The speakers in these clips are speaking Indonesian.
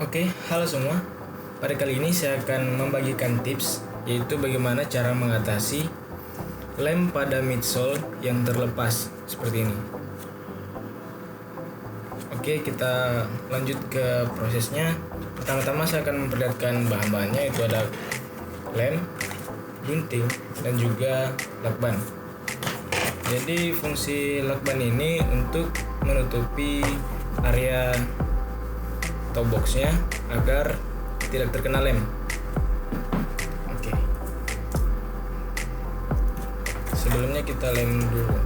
Oke, halo semua. Pada kali ini saya akan membagikan tips, yaitu bagaimana cara mengatasi lem pada midsole yang terlepas seperti ini. Oke, kita lanjut ke prosesnya. Pertama-tama saya akan memperlihatkan bahan-bahannya, itu ada lem, gunting, dan juga lakban. Jadi fungsi lakban ini untuk menutupi area atau boxnya agar tidak terkena lem. Oke. Sebelumnya kita lem dulu.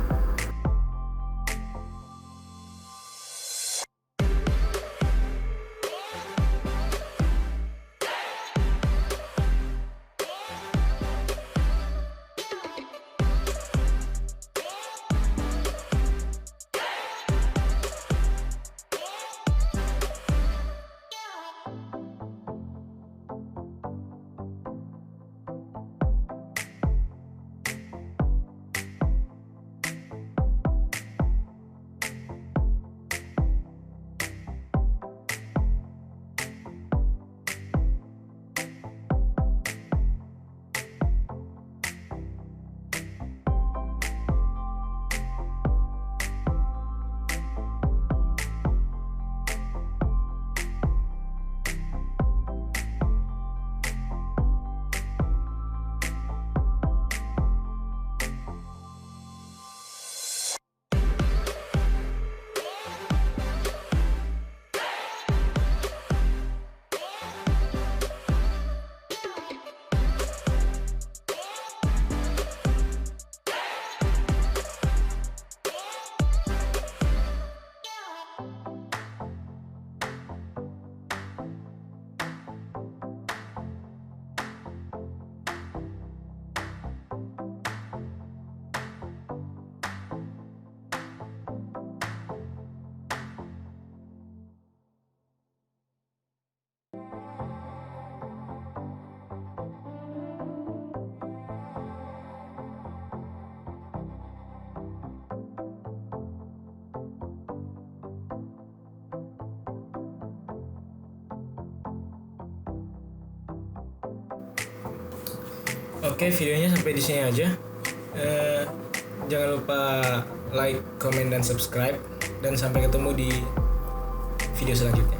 Oke, videonya sampai di sini aja. Jangan lupa like, comment, dan subscribe. Dan sampai ketemu di video selanjutnya.